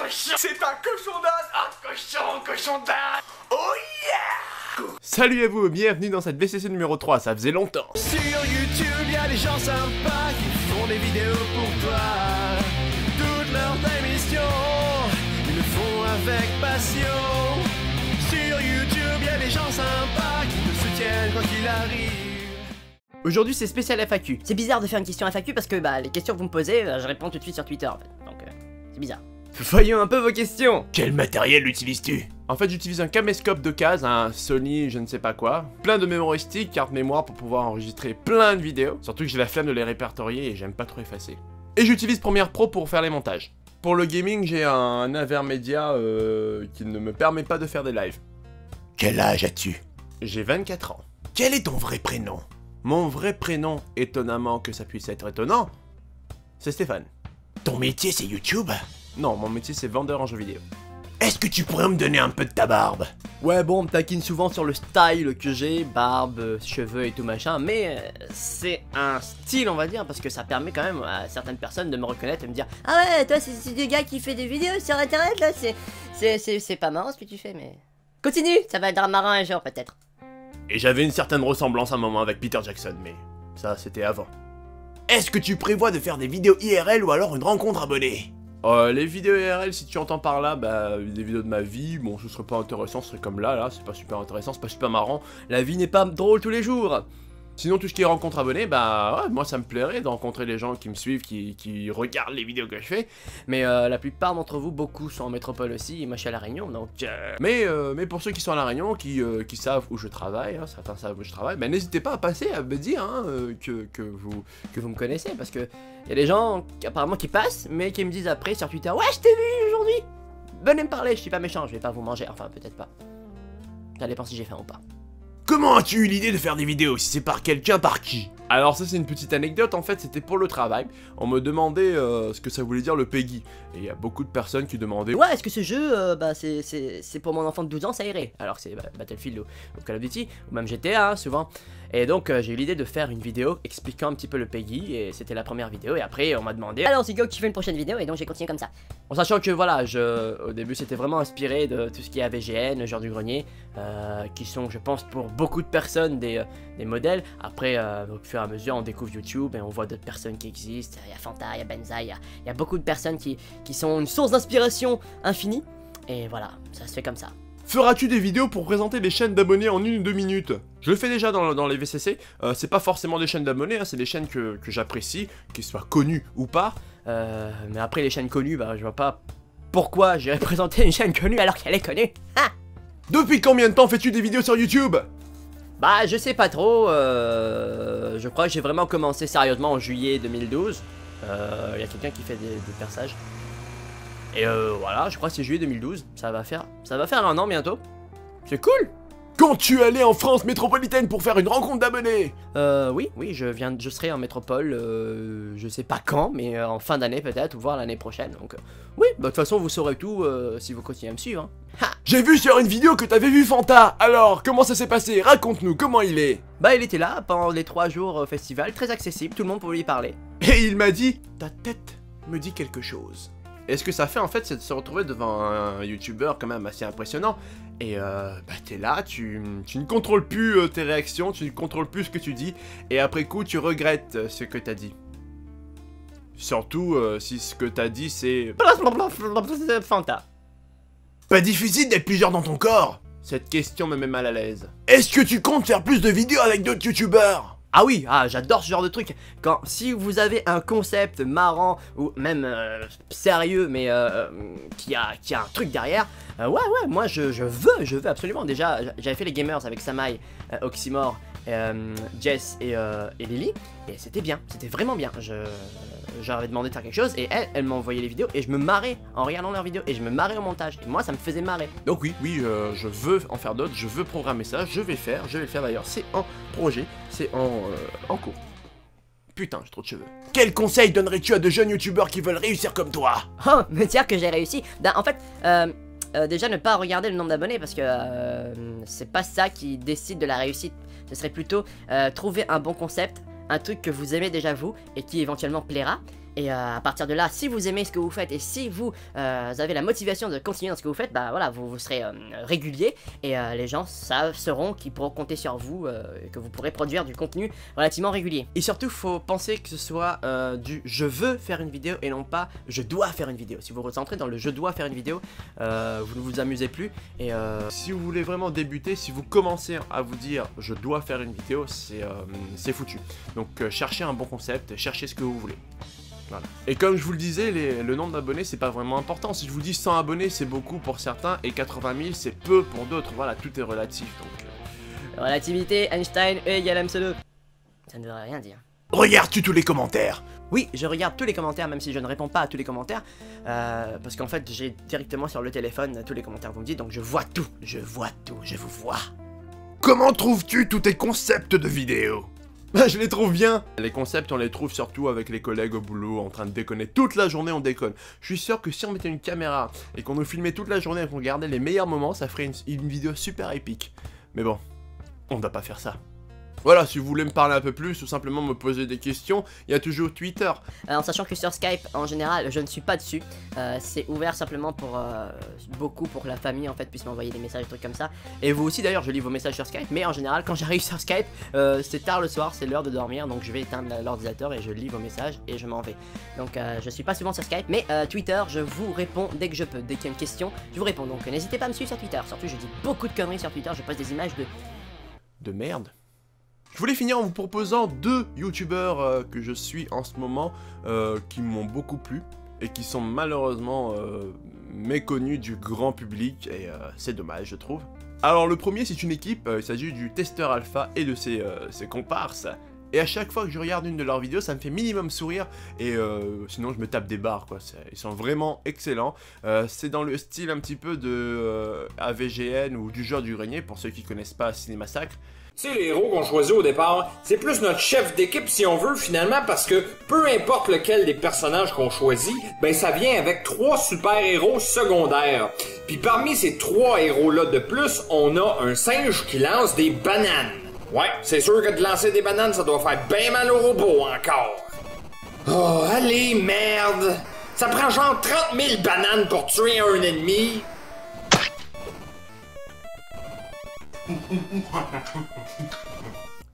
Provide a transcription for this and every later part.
cochon. C'est un cochon d'âne. Un cochon d'âne. Oh yeah. Salut à vous, bienvenue dans cette VCC numéro 3, ça faisait longtemps. Sur YouTube, y'a des gens sympas qui font des vidéos pour toi. Toutes leurs émissions, ils le font avec passion. Sur YouTube, y'a des gens sympas qui te soutiennent quoi qu'il arrive. Aujourd'hui c'est spécial FAQ. C'est bizarre de faire une question FAQ parce que les questions que vous me posez, je réponds tout de suite sur Twitter en fait. Donc c'est bizarre. Voyons un peu vos questions. Quel matériel utilises-tu? En fait j'utilise un caméscope de case, un Sony je ne sais pas quoi, plein de mémoristiques, carte mémoire pour pouvoir enregistrer plein de vidéos, surtout que j'ai la flemme de les répertorier et j'aime pas trop effacer. Et j'utilise Premiere Pro pour faire les montages. Pour le gaming j'ai un Avermedia qui ne me permet pas de faire des lives. Quel âge as-tu? J'ai 24 ans. Quel est ton vrai prénom? Mon vrai prénom, étonnamment que ça puisse être étonnant, c'est Stéphane. Ton métier c'est YouTube? Non, mon métier c'est vendeur en jeux vidéo. Est-ce que tu pourrais me donner un peu de ta barbe? Ouais bon, on me taquine souvent sur le style que j'ai, barbe, cheveux et tout machin, mais c'est un style on va dire, parce que ça permet quand même à certaines personnes de me reconnaître et me dire « Ah ouais, toi c'est des gars qui fait des vidéos sur internet là, c'est pas marrant ce que tu fais mais... » Continue, ça va être marrant un jour peut-être. Et j'avais une certaine ressemblance à un moment avec Peter Jackson, mais ça c'était avant. Est-ce que tu prévois de faire des vidéos IRL ou alors une rencontre abonnée? Les vidéos IRL, si tu entends par là, des vidéos de ma vie, bon ce serait pas intéressant, ce serait comme là, c'est pas super intéressant, c'est pas super marrant. La vie n'est pas drôle tous les jours. Sinon tout ce qui est rencontre abonnée, ouais, moi ça me plairait de rencontrer les gens qui me suivent, qui regardent les vidéos que je fais. Mais la plupart d'entre vous, beaucoup sont en métropole aussi, et moi je suis à La Réunion, donc... Mais pour ceux qui sont à La Réunion, qui savent où je travaille, certains savent où je travaille, n'hésitez pas à passer, à me dire que vous me connaissez, parce que y a des gens apparemment qui passent, mais qui me disent après sur Twitter « Ouais, je t'ai vu aujourd'hui !» Venez me parler, je suis pas méchant, je vais pas vous manger, enfin peut-être pas. Ça dépend si j'ai faim ou pas. Comment as-tu eu l'idée de faire des vidéos? Si c'est par quelqu'un, par qui? Alors ça c'est une petite anecdote, en fait c'était pour le travail. On me demandait ce que ça voulait dire le PEGI. Et il y a beaucoup de personnes qui demandaient « Ouais, est-ce que ce jeu, c'est pour mon enfant de 12 ans, ça irait ?» Alors c'est Battlefield ou Call of Duty, ou même GTA, souvent. Et donc j'ai eu l'idée de faire une vidéo expliquant un petit peu le PEGI, et c'était la première vidéo, et après on m'a demandé « Alors c'est go que tu fais une prochaine vidéo ?» Et donc j'ai continué comme ça. En sachant que voilà, au début c'était vraiment inspiré de tout ce qui est AVGN, le genre du grenier, qui sont je pense pour beaucoup de personnes des modèles. Après au fur et à mesure on découvre YouTube et on voit d'autres personnes qui existent, il y a Fanta, il y a Benza, il y a beaucoup de personnes qui sont une source d'inspiration infinie. Et voilà, ça se fait comme ça. Feras-tu des vidéos pour présenter des chaînes d'abonnés en 1 ou 2 minutes? Je le fais déjà dans les VCC, c'est pas forcément des chaînes d'abonnés, c'est des chaînes que j'apprécie, qu'elles soient connues ou pas. Mais après les chaînes connues, je vois pas pourquoi j'irais présenter une chaîne connue alors qu'elle est connue. Ah! Depuis combien de temps fais-tu des vidéos sur YouTube? Je sais pas trop, je crois que j'ai vraiment commencé sérieusement en juillet 2012. Y a quelqu'un qui fait des perçages. Et voilà, je crois que c'est juillet 2012, ça va faire 1 an bientôt. C'est cool! Quand tu allais en France métropolitaine pour faire une rencontre d'abonnés? Oui, je serai en métropole, je sais pas quand, mais en fin d'année peut-être, ou voire l'année prochaine, donc... oui, de toute façon vous saurez tout si vous continuez à me suivre, hein. J'ai vu sur une vidéo que t'avais vu Fanta, alors comment ça s'est passé? Raconte-nous, comment il est? Il était là pendant les 3 jours au festival, très accessible, tout le monde pouvait lui parler. Et il m'a dit, ta tête me dit quelque chose. Et ce que ça fait en fait, c'est de se retrouver devant un youtubeur quand même assez impressionnant. Et t'es là, tu ne contrôles plus tes réactions, tu ne contrôles plus ce que tu dis. Et après coup, tu regrettes ce que t'as dit. Surtout si ce que t'as dit c'est... Fanta. Pas difficile d'être plusieurs dans ton corps? Cette question me met mal à l'aise. Est-ce que tu comptes faire plus de vidéos avec d'autres youtubeurs? Ah oui, j'adore ce genre de truc. Si vous avez un concept marrant ou même sérieux mais qui a un truc derrière, ouais, moi je veux absolument. Déjà, j'avais fait les gamers avec Samaï, Oxymore, Jess et Lily, et c'était bien, c'était vraiment bien. J'avais demandé de faire quelque chose et elle m'a envoyé les vidéos et je me marrais en regardant leurs vidéos et je me marrais au montage et moi ça me faisait marrer. Donc oui, je veux en faire d'autres, je veux programmer ça, je vais le faire d'ailleurs, c'est en projet, c'est en cours. Putain, j'ai trop de cheveux. Quel conseil donnerais-tu à de jeunes youtubeurs qui veulent réussir comme toi? Oh, me dire que j'ai réussi. En fait, déjà ne pas regarder le nombre d'abonnés parce que c'est pas ça qui décide de la réussite. Ce serait plutôt trouver un bon concept, un truc que vous aimez déjà vous et qui éventuellement plaira. Et à partir de là, si vous aimez ce que vous faites et si vous avez la motivation de continuer dans ce que vous faites, bah voilà, vous serez régulier et les gens sauront qu'ils pourront compter sur vous et que vous pourrez produire du contenu relativement régulier. Et surtout, faut penser que ce soit du je veux faire une vidéo et non pas je dois faire une vidéo. Si vous recentrez dans le je dois faire une vidéo, vous ne vous amusez plus et si vous voulez vraiment débuter, si vous commencez à vous dire je dois faire une vidéo, c'est foutu. Donc cherchez un bon concept, cherchez ce que vous voulez. Voilà. Et comme je vous le disais, le nombre d'abonnés c'est pas vraiment important. Si je vous dis 100 abonnés c'est beaucoup pour certains et 80 000 c'est peu pour d'autres. Voilà, tout est relatif. Donc, relativité, Einstein, E égale MC2. Ça ne veut rien dire. Regardes-tu tous les commentaires? Oui, je regarde tous les commentaires, même si je ne réponds pas à tous les commentaires, parce qu'en fait j'ai directement sur le téléphone tous les commentaires que vous me dites, donc je vois tout, je vous vois. Comment trouves-tu tous tes concepts de vidéos? Bah je les trouve bien. Les concepts on les trouve surtout avec les collègues au boulot en train de déconner. Toute la journée on déconne. Je suis sûr que si on mettait une caméra et qu'on nous filmait toute la journée et qu'on regardait les meilleurs moments, ça ferait une vidéo super épique. Mais bon, on ne va pas faire ça. Voilà, si vous voulez me parler un peu plus ou simplement me poser des questions, il y a toujours Twitter. En sachant que sur Skype, en général, je ne suis pas dessus. C'est ouvert simplement pour beaucoup pour la famille, en fait, puisse m'envoyer des messages, des trucs comme ça. Et vous aussi, d'ailleurs, je lis vos messages sur Skype. Mais en général, quand j'arrive sur Skype, c'est tard le soir, c'est l'heure de dormir. Donc je vais éteindre l'ordinateur et je lis vos messages et je m'en vais. Donc je suis pas souvent sur Skype, mais Twitter, je vous réponds dès que je peux. Dès qu'il y a une question, je vous réponds. Donc n'hésitez pas à me suivre sur Twitter. Surtout, je dis beaucoup de conneries sur Twitter. Je poste des images de merde. Je voulais finir en vous proposant 2 youtubeurs que je suis en ce moment qui m'ont beaucoup plu et qui sont malheureusement méconnus du grand public et c'est dommage je trouve. Alors le premier c'est une équipe, il s'agit du Testeur Alpha et de ses comparses. Et à chaque fois que je regarde une de leurs vidéos, ça me fait minimum sourire et sinon je me tape des barres quoi. Ils sont vraiment excellents. C'est dans le style un petit peu de AVGN ou du genre du grenier pour ceux qui connaissent pas Cinémassacre. Tu sais, les héros qu'on choisit au départ, c'est plus notre chef d'équipe si on veut finalement parce que peu importe lequel des personnages qu'on choisit, ben ça vient avec 3 super-héros secondaires. Puis parmi ces 3 héros-là de plus, on a un singe qui lance des bananes. Ouais, c'est sûr que de lancer des bananes, ça doit faire bien mal aux robots encore. Oh, allez, merde! Ça prend genre 30 000 bananes pour tuer un ennemi.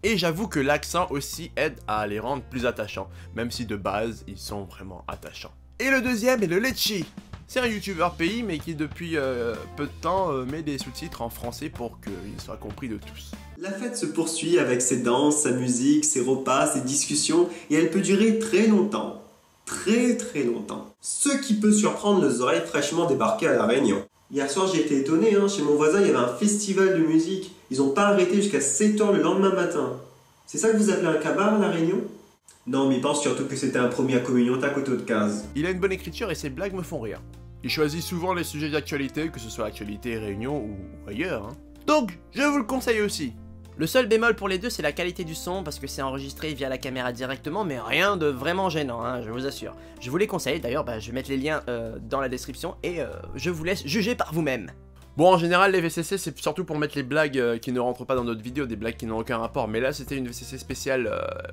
Et j'avoue que l'accent aussi aide à les rendre plus attachants, même si de base, ils sont vraiment attachants. Et le deuxième est le Letchi. C'est un youtubeur pays, mais qui depuis peu de temps met des sous-titres en français pour qu'il soit compris de tous. La fête se poursuit avec ses danses, sa musique, ses repas, ses discussions, et elle peut durer très longtemps. Très longtemps. Ce qui peut surprendre les oreilles fraîchement débarquées à La Réunion. Hier soir j'ai été étonné, chez mon voisin il y avait un festival de musique. Ils n'ont pas arrêté jusqu'à 7 h le lendemain matin. C'est ça que vous appelez un cabaret à La Réunion? Non, mais il pense surtout que c'était un premier à communion à côté de case. Il a une bonne écriture et ses blagues me font rire. Il choisit souvent les sujets d'actualité, que ce soit actualité, Réunion ou ailleurs. Donc, je vous le conseille aussi. Le seul bémol pour les deux, c'est la qualité du son, parce que c'est enregistré via la caméra directement, mais rien de vraiment gênant, je vous assure. Je vous les conseille, d'ailleurs, je vais mettre les liens dans la description, et je vous laisse juger par vous-même. Bon, en général, les VCC, c'est surtout pour mettre les blagues qui ne rentrent pas dans notre vidéo, des blagues qui n'ont aucun rapport. Mais là, c'était une VCC spéciale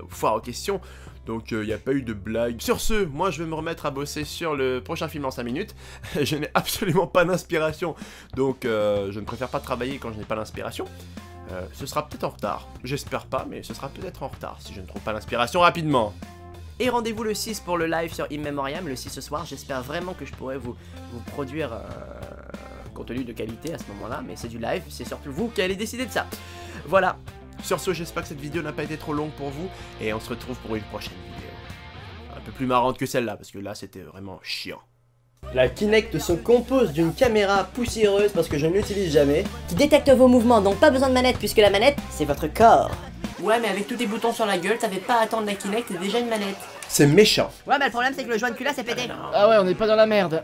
foire aux questions, donc il n'y a pas eu de blague. Sur ce, moi, je vais me remettre à bosser sur le prochain film en 5 minutes. Je n'ai absolument pas d'inspiration, donc je ne préfère pas travailler quand je n'ai pas l'inspiration. Ce sera peut-être en retard. J'espère pas, mais ce sera peut-être en retard si je ne trouve pas l'inspiration rapidement. Et rendez-vous le 6 pour le live sur In Memoriam, le 6 ce soir. J'espère vraiment que je pourrai vous produire contenu de qualité à ce moment-là, mais c'est du live, c'est surtout vous qui allez décider de ça. Voilà. Sur ce, j'espère que cette vidéo n'a pas été trop longue pour vous, et on se retrouve pour une prochaine vidéo. Un peu plus marrante que celle-là, parce que là, c'était vraiment chiant. La Kinect se compose d'une caméra poussiéreuse, parce que je ne l'utilise jamais, qui détecte vos mouvements, donc pas besoin de manette, puisque la manette, c'est votre corps. Ouais, mais avec tous tes boutons sur la gueule, t'avais pas à attendre la Kinect, t'as déjà une manette. C'est méchant. Ouais, mais le problème, c'est que le joint de cul là, c'est pété. Ah ouais, on est pas dans la merde.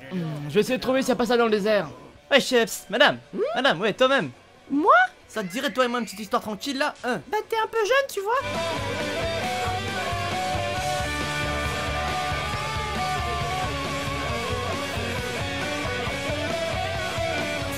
Je vais essayer de trouver s'il y a pas ça dans le désert. Ouais, chef, madame, madame, ouais, toi-même. Moi? Ça te dirait, toi et moi, une petite histoire tranquille là? Bah, t'es un peu jeune, tu vois.